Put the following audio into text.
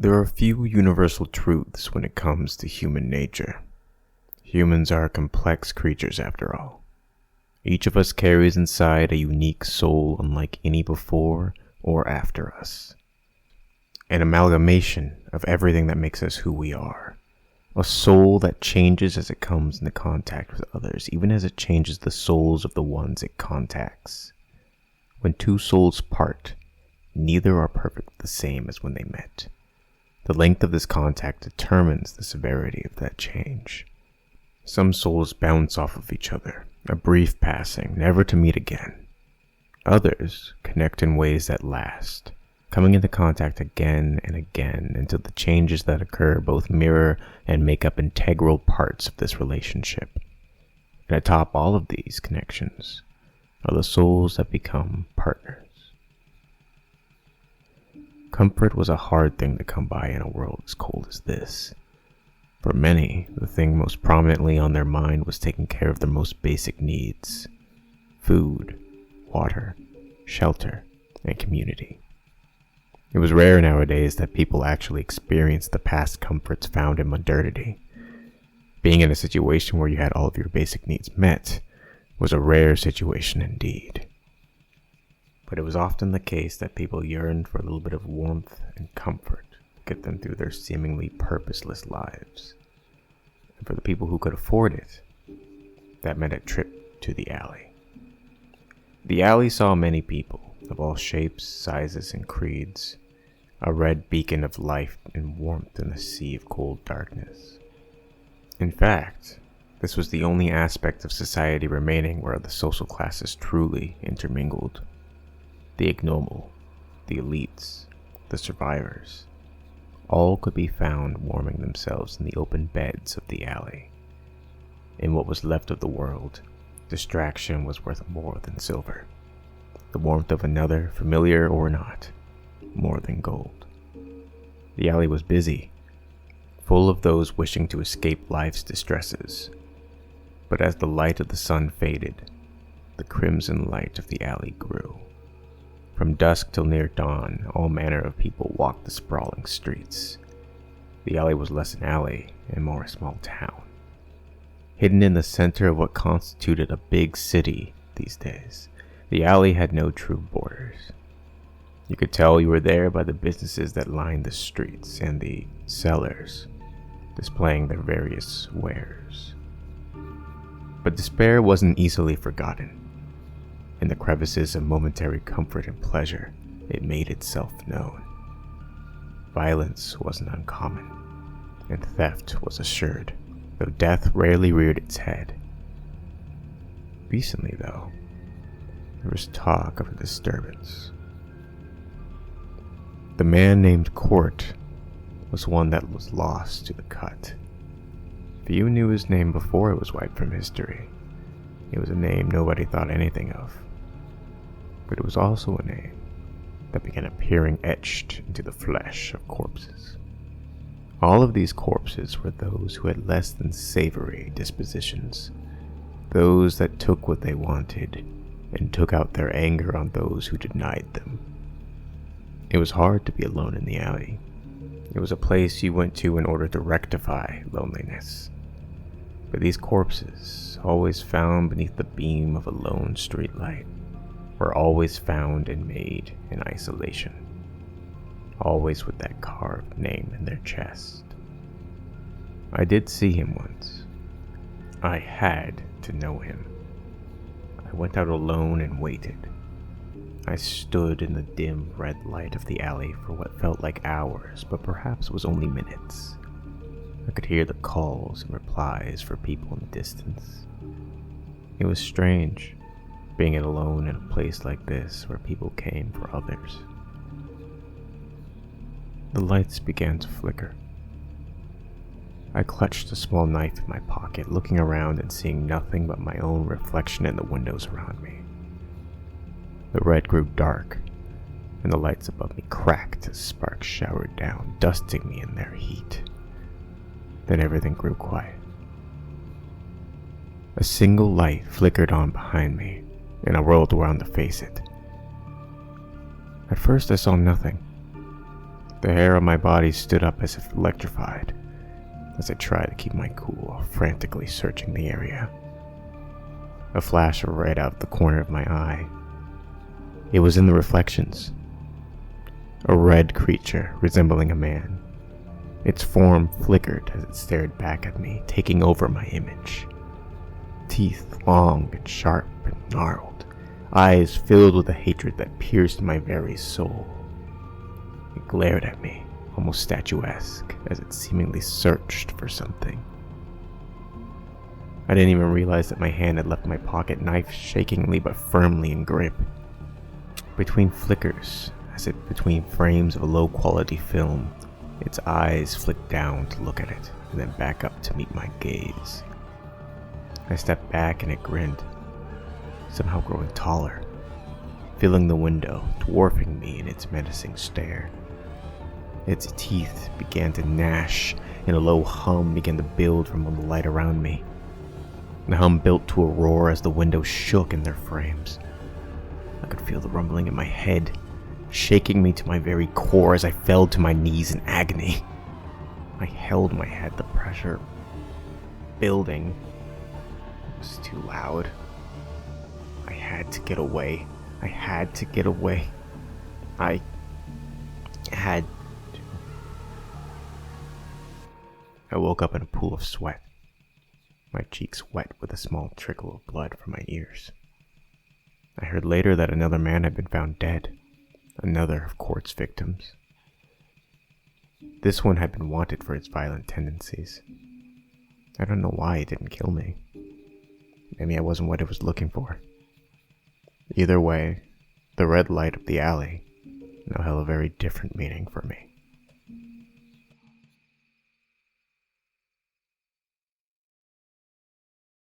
There are few universal truths when it comes to human nature. Humans are complex creatures after all. Each of us carries inside a unique soul unlike any before or after us. An amalgamation of everything that makes us who we are. A soul that changes as it comes into contact with others, even as it changes the souls of the ones it contacts. When two souls part, neither are perfectly the same as when they met. The length of this contact determines the severity of that change. Some souls bounce off of each other, a brief passing, never to meet again. Others connect in ways that last, coming into contact again and again until the changes that occur both mirror and make up integral parts of this relationship. And atop all of these connections are the souls that become partners. Comfort was a hard thing to come by in a world as cold as this. For many, the thing most prominently on their mind was taking care of their most basic needs: food, water, shelter, and community. It was rare nowadays that people actually experienced the past comforts found in modernity. Being in a situation where you had all of your basic needs met was a rare situation indeed. But it was often the case that people yearned for a little bit of warmth and comfort to get them through their seemingly purposeless lives. And for the people who could afford it, that meant a trip to the alley. The alley saw many people of all shapes, sizes, and creeds, a red beacon of life and warmth in a sea of cold darkness. In fact, this was the only aspect of society remaining where the social classes truly intermingled. The ignoble, the elites, the survivors, all could be found warming themselves in the open beds of the alley. In what was left of the world, distraction was worth more than silver. The warmth of another, familiar or not, more than gold. The alley was busy, full of those wishing to escape life's distresses. But as the light of the sun faded, the crimson light of the alley grew. From dusk till near dawn, all manner of people walked the sprawling streets. The alley was less an alley and more a small town. Hidden in the center of what constituted a big city these days, the alley had no true borders. You could tell you were there by the businesses that lined the streets and the sellers displaying their various wares. But despair wasn't easily forgotten. In the crevices of momentary comfort and pleasure, it made itself known. Violence wasn't uncommon, and theft was assured, though death rarely reared its head. Recently, though, there was talk of a disturbance. The man named Cort was one that was lost to the cut. Few knew his name before it was wiped from history. It was a name nobody thought anything of. But it was also a name that began appearing etched into the flesh of corpses. All of these corpses were those who had less than savory dispositions, those that took what they wanted and took out their anger on those who denied them. It was hard to be alone in the alley. It was a place you went to in order to rectify loneliness. But these corpses, always found beneath the beam of a lone streetlight, were always found and made in isolation, always with that carved name in their chest. I did see him once. I had to know him. I went out alone and waited. I stood in the dim red light of the alley for what felt like hours, but perhaps was only minutes. I could hear the calls and replies for people in the distance. It was strange, being alone in a place like this where people came for others. The lights began to flicker. I clutched a small knife in my pocket, looking around and seeing nothing but my own reflection in the windows around me. The red grew dark, and the lights above me cracked as sparks showered down, dusting me in their heat. Then everything grew quiet. A single light flickered on behind me, and I whirled around to face it. At first I saw nothing. The hair on my body stood up as if electrified as I tried to keep my cool, frantically searching the area. A flash of red out of the corner of my eye. It was in the reflections. A red creature resembling a man. Its form flickered as it stared back at me, taking over my image. Teeth long and sharp and gnarled, eyes filled with a hatred that pierced my very soul. It glared at me, almost statuesque, as it seemingly searched for something. I didn't even realize that my hand had left my pocket, knife shakingly but firmly in grip. Between flickers, as if between frames of a low-quality film, its eyes flicked down to look at it, and then back up to meet my gaze. I stepped back and it grinned, somehow growing taller, filling the window, dwarfing me in its menacing stare. Its teeth began to gnash, and a low hum began to build from the light around me. The hum built to a roar as the windows shook in their frames. I could feel the rumbling in my head, shaking me to my very core as I fell to my knees in agony. I held my head, the pressure building. It was too loud. I had to get away. I had to get away. I had to. I woke up in a pool of sweat, my cheeks wet with a small trickle of blood from my ears. I heard later that another man had been found dead, another of Cort's victims. This one had been wanted for its violent tendencies. I don't know why it didn't kill me. Maybe I wasn't what it was looking for. Either way, the red light of the alley now held a very different meaning for me.